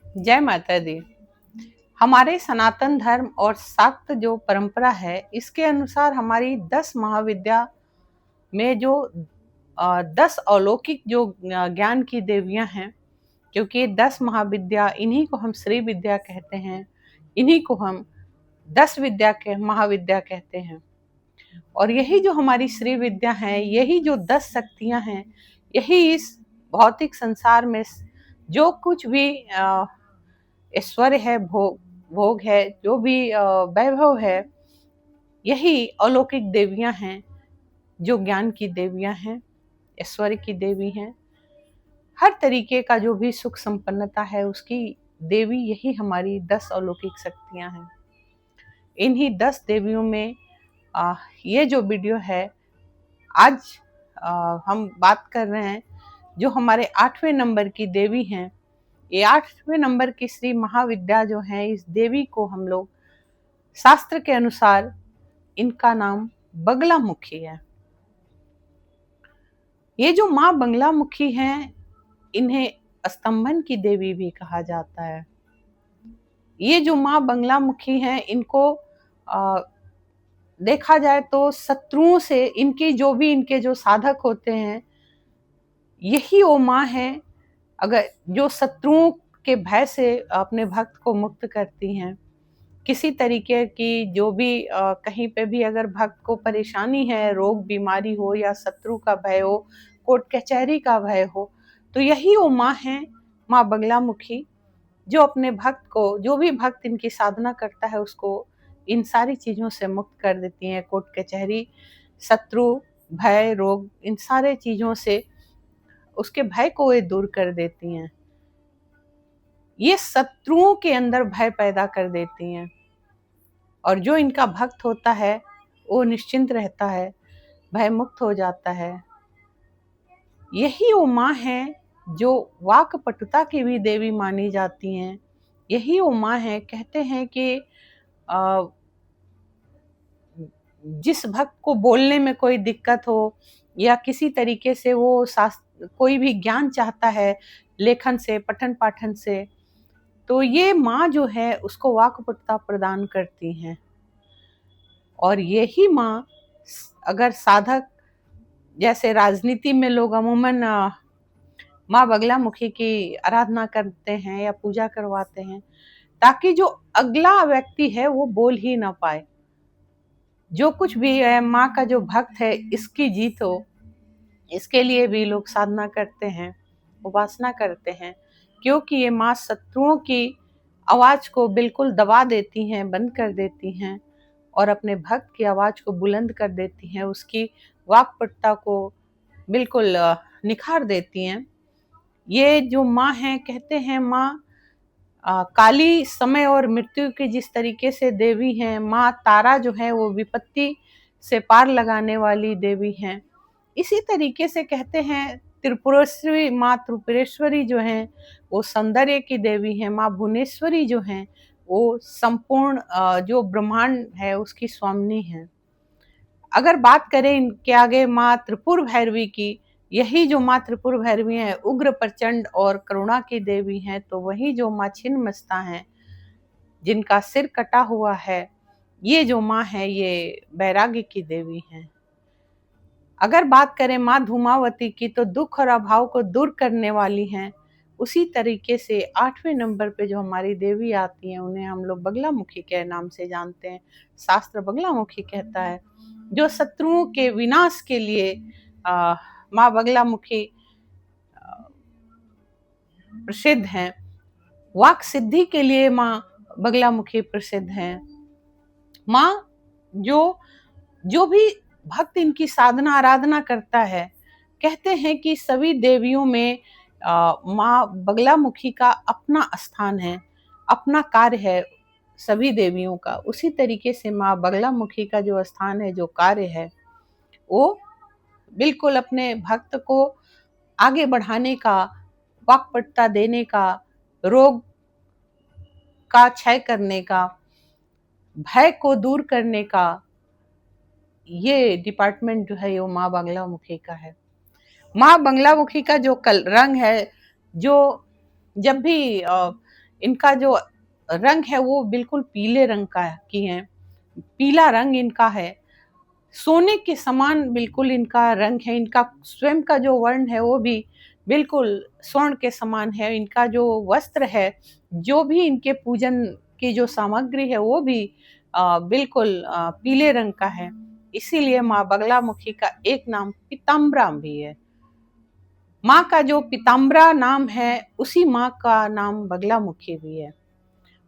जय माता दी। हमारे सनातन धर्म और शाक्त जो परंपरा है, इसके अनुसार हमारी 10 महाविद्या में जो 10 अलौकिक जो ज्ञान की देवियां हैं, क्योंकि 10 महाविद्या, इन्हीं को हम श्री विद्या कहते हैं, इन्हीं को हम 10 विद्या के महाविद्या कहते हैं। और यही जो हमारी श्री विद्या है, यही जो 10 शक्तियां हैं, यही इस भौतिक संसार में जो कुछ भी ऐश्वर्य है, भोग है, जो भी वैभव है, यही अलौकिक देवियां हैं, जो ज्ञान की देवियां हैं, ऐश्वर्य की देवी हैं। हर तरीके का जो भी सुख संपन्नता है, उसकी देवी यही हमारी 10 अलौकिक शक्तियां हैं। इन्हीं 10 देवियों में ये जो वीडियो है, आज हम बात कर रहे हैं जो हमारे 8वें नंबर की देवी हैं। ये 8वें नंबर की श्री महाविद्या जो है, इस देवी को हम लोग शास्त्र के अनुसार इनका नाम बगलामुखी है। ये जो माँ बगलामुखी हैं, इन्हें स्तंभन की देवी भी कहा जाता है। ये जो माँ बगलामुखी हैं, इनको देखा जाए तो शत्रुओं से, इनके जो साधक होते हैं, यही वो माँ है अगर जो शत्रुओं के भय से अपने भक्त को मुक्त करती हैं। किसी तरीके की जो भी कहीं पे भी अगर भक्त को परेशानी है, रोग बीमारी हो या शत्रु का भय हो, कोर्ट कचहरी का भय हो, तो यही वो माँ है, माँ बगलामुखी, जो अपने भक्त को, जो भी भक्त इनकी साधना करता है, उसको इन सारी चीज़ों से मुक्त कर देती हैं। कोर्ट कचहरी, शत्रु, भय, रोग, इन सारे चीज़ों से उसके भय को ये दूर कर देती हैं। ये शत्रुओं के अंदर भय पैदा कर देती हैं, और जो इनका भक्त होता है वो निश्चिंत रहता है, भय मुक्त हो जाता है। यही वो माँ है जो वाक पटुता की भी देवी मानी जाती हैं। यही वो माँ है, कहते हैं कि जिस भक्त को बोलने में कोई दिक्कत हो या किसी तरीके से वो कोई भी ज्ञान चाहता है लेखन से, पठन पाठन से, तो ये माँ जो है उसको वाकपटुता प्रदान करती हैं। और यही माँ, अगर साधक, जैसे राजनीति में लोग अमूमन माँ बगलामुखी की आराधना करते हैं या पूजा करवाते हैं, ताकि जो अगला व्यक्ति है वो बोल ही ना पाए। जो कुछ भी है, माँ का जो भक्त है, इसकी जीत हो, इसके लिए भी लोग साधना करते हैं, उपासना करते हैं, क्योंकि ये माँ शत्रुओं की आवाज को बिल्कुल दबा देती हैं, बंद कर देती हैं, और अपने भक्त की आवाज को बुलंद कर देती हैं, उसकी वाक्पटुता को बिल्कुल निखार देती हैं। ये जो माँ है, कहते हैं माँ काली, समय और मृत्यु की जिस तरीके से देवी हैं, माँ तारा जो है वो विपत्ति से पार लगाने वाली देवी हैं। इसी तरीके से कहते हैं त्रिपुरेश्वरी, माँ त्रिपुरेश्वरी जो हैं वो सौंदर्य की देवी हैं। माँ भुवनेश्वरी जो हैं वो संपूर्ण जो ब्रह्मांड है उसकी स्वामिनी हैं। अगर बात करें इनके आगे माँ त्रिपुर भैरवी की, यही जो माँ त्रिपुर भैरवी हैं उग्र प्रचंड और करुणा की देवी हैं, तो वही जो माँ छिन्नमस्ता हैं, जिनका सिर कटा हुआ है, ये जो माँ है ये वैराग्य की देवी हैं। अगर बात करें माँ धूमावती की, तो दुख और अभाव को दूर करने वाली हैं। उसी तरीके से 8वें नंबर पे जो हमारी देवी आती हैं, उन्हें हम लोग बगलामुखी के नाम से जानते हैं। शास्त्र बगलामुखी कहता है, जो शत्रुओं के विनाश के लिए माँ बगलामुखी प्रसिद्ध हैं। वाक सिद्धि के लिए माँ बगलामुखी प्रसिद्ध हैं। माँ जो भी भक्त इनकी साधना आराधना करता है, कहते हैं कि सभी देवियों में माँ बगलामुखी का अपना स्थान है, अपना कार्य है सभी देवियों का। उसी तरीके से माँ बगलामुखी का जो स्थान है, जो कार्य है, वो बिल्कुल अपने भक्त को आगे बढ़ाने का, वाक्पटुता देने का, रोग का क्षय करने का, भय को दूर करने का, ये डिपार्टमेंट जो है वो माँ बगलामुखी का है। माँ बगलामुखी का जो रंग है, जो जब भी इनका जो रंग है वो बिल्कुल पीले रंग का की है, पीला रंग इनका है, सोने के समान बिल्कुल इनका रंग है। इनका स्वयं का जो वर्ण है वो भी बिल्कुल स्वर्ण के समान है। इनका जो वस्त्र है, जो भी इनके पूजन की जो सामग्री है वो भी बिल्कुल पीले रंग का है। इसीलिए माँ बगलामुखी का एक नाम पीताम्बरा भी है। माँ का जो पीताम्बरा नाम है उसी माँ का नाम बगलामुखी भी है।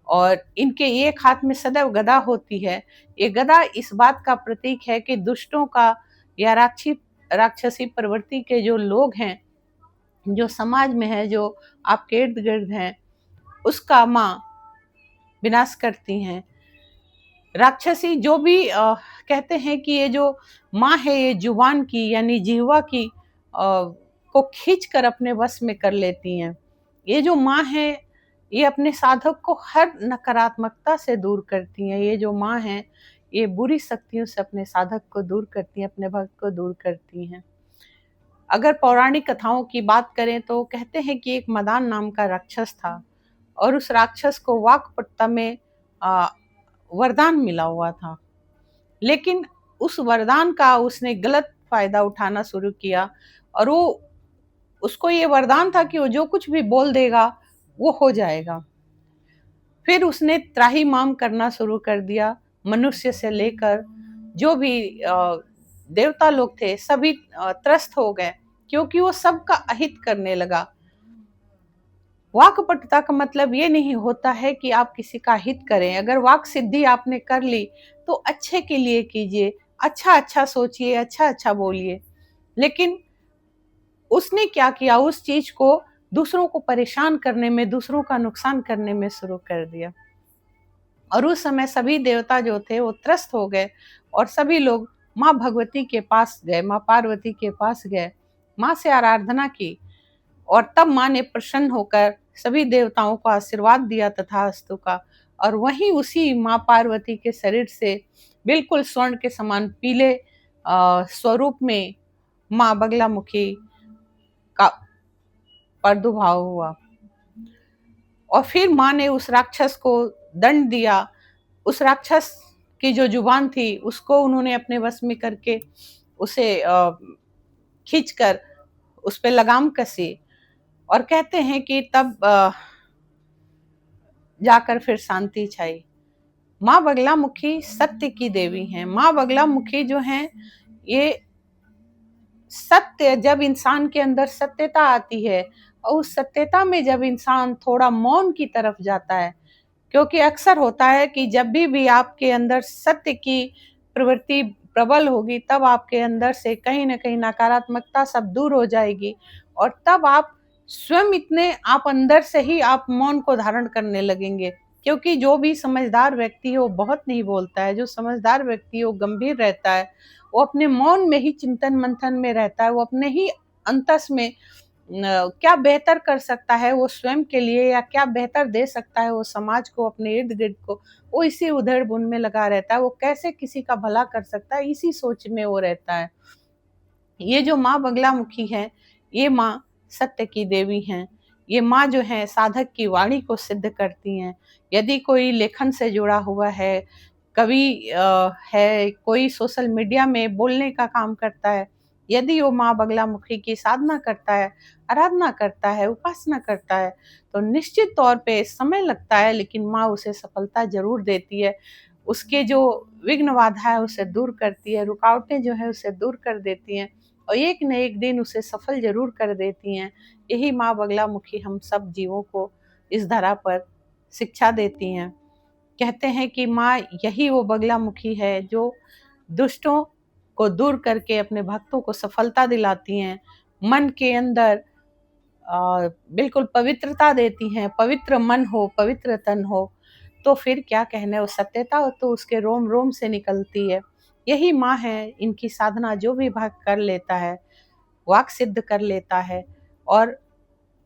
और इनके एक हाथ में सदैव गदा होती है। ये गदा इस बात का प्रतीक है कि दुष्टों का या राक्षसी प्रवृत्ति के जो लोग हैं, जो समाज में है, जो आपके इर्द गिर्द हैं, उसका माँ विनाश करती हैं। राक्षसी जो भी कहते हैं कि ये जो माँ है ये जुबान की यानी जिह्वा की को खींच कर अपने वश में कर लेती हैं। ये जो माँ है ये अपने साधक को हर नकारात्मकता से दूर करती हैं। ये जो माँ है ये बुरी शक्तियों से अपने साधक को दूर करती हैं, अपने भक्त को दूर करती हैं। अगर पौराणिक कथाओं की बात करें तो कहते हैं कि एक मदान नाम का राक्षस था और उस राक्षस को वाक्पटुता में वरदान मिला हुआ था, लेकिन उस वरदान का उसने गलत फायदा उठाना शुरू किया और वो उसको ये वरदान था कि वो जो कुछ भी बोल देगा वो हो जाएगा। फिर उसने त्राहिमाम करना शुरू कर दिया। मनुष्य से लेकर जो भी देवता लोग थे सभी त्रस्त हो गए, क्योंकि वो सबका अहित करने लगा। वाक्पटुता का मतलब ये नहीं होता है कि आप किसी का हित करें। अगर वाक सिद्धि आपने कर ली तो अच्छे के लिए कीजिए, अच्छा अच्छा सोचिए, अच्छा अच्छा बोलिए। लेकिन उसने क्या किया, उस चीज को दूसरों को परेशान करने में, दूसरों का नुकसान करने में शुरू कर दिया। और उस समय सभी देवता जो थे वो त्रस्त हो गए और सभी लोग माँ भगवती के पास गए, माँ पार्वती के पास गए, माँ से आराधना की। और तब माँ ने प्रसन्न होकर सभी देवताओं को आशीर्वाद दिया तथास्तु का। और वहीं उसी माँ पार्वती के शरीर से बिल्कुल स्वर्ण के समान पीले स्वरूप में माँ बगलामुखी का प्रादुर्भाव हुआ। और फिर माँ ने उस राक्षस को दंड दिया। उस राक्षस की जो जुबान थी उसको उन्होंने अपने वश में करके उसे खींचकर उस पे लगाम कसी। और कहते हैं कि तब जाकर फिर शांति छाई। माँ बगलामुखी सत्य की देवी हैं। माँ बगलामुखी जो हैं ये सत्य, जब इंसान के अंदर सत्यता आती है और उस सत्यता में जब इंसान थोड़ा मौन की तरफ जाता है, क्योंकि अक्सर होता है कि जब भी आपके अंदर सत्य की प्रवृत्ति प्रबल होगी तब आपके अंदर से कहीं ना कहीं नकारात्मकता सब दूर हो जाएगी और तब आप स्वयं इतने आप अंदर से ही आप मौन को धारण करने लगेंगे। क्योंकि जो भी समझदार व्यक्ति है वो बहुत नहीं बोलता है, जो समझदार व्यक्ति है वो गंभीर रहता है, वो अपने मौन में ही चिंतन मंथन में रहता है, वो अपने ही अंतस में क्या बेहतर कर सकता है वो स्वयं के लिए या क्या बेहतर दे सकता है वो समाज को, अपने इर्द गिर्द को, वो इसी उधेड़ बुन में लगा रहता है। वो कैसे किसी का भला कर सकता है इसी सोच में वो रहता है। ये जो माँ बगलामुखी है ये माँ सत्य की देवी हैं। ये माँ जो है साधक की वाणी को सिद्ध करती हैं। यदि कोई लेखन से जुड़ा हुआ है, कवि है, कोई सोशल मीडिया में बोलने का काम करता है, यदि वो माँ बगलामुखी की साधना करता है, आराधना करता है, उपासना करता है, तो निश्चित तौर पे समय लगता है लेकिन माँ उसे सफलता जरूर देती है। उसके जो विघ्न बाधा है उसे दूर करती है, रुकावटें जो है उसे दूर कर देती हैं और एक न एक दिन उसे सफल जरूर कर देती हैं। यही माँ बगलामुखी हम सब जीवों को इस धरा पर शिक्षा देती हैं। कहते हैं कि माँ यही वो बगलामुखी है जो दुष्टों को दूर करके अपने भक्तों को सफलता दिलाती हैं, मन के अंदर बिल्कुल पवित्रता देती हैं। पवित्र मन हो, पवित्र तन हो, तो फिर क्या कहने, वो सत्यता तो उसके रोम रोम से निकलती है। यही माँ है, इनकी साधना जो भी भक्त कर लेता है वाक सिद्ध कर लेता है और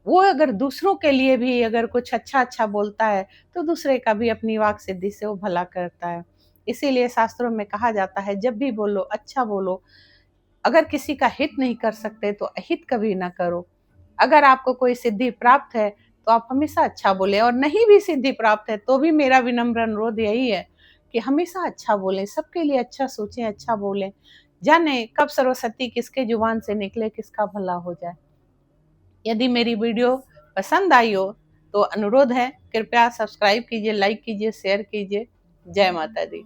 वो अगर दूसरों के लिए भी अगर कुछ अच्छा अच्छा बोलता है तो दूसरे का भी अपनी वाक सिद्धि से वो भला करता है। इसीलिए शास्त्रों में कहा जाता है जब भी बोलो अच्छा बोलो। अगर किसी का हित नहीं कर सकते तो अहित कभी ना करो। अगर आपको कोई सिद्धि प्राप्त है तो आप हमेशा अच्छा बोले, और नहीं भी सिद्धि प्राप्त है तो भी मेरा विनम्र अनुरोध यही है कि हमेशा अच्छा बोलें, सबके लिए अच्छा सोचें, अच्छा बोलें। जाने कब सरस्वती किसके जुबान से निकले, किसका भला हो जाए। यदि मेरी वीडियो पसंद आई हो तो अनुरोध है, कृपया सब्सक्राइब कीजिए, लाइक कीजिए, शेयर कीजिए। जय माता दी।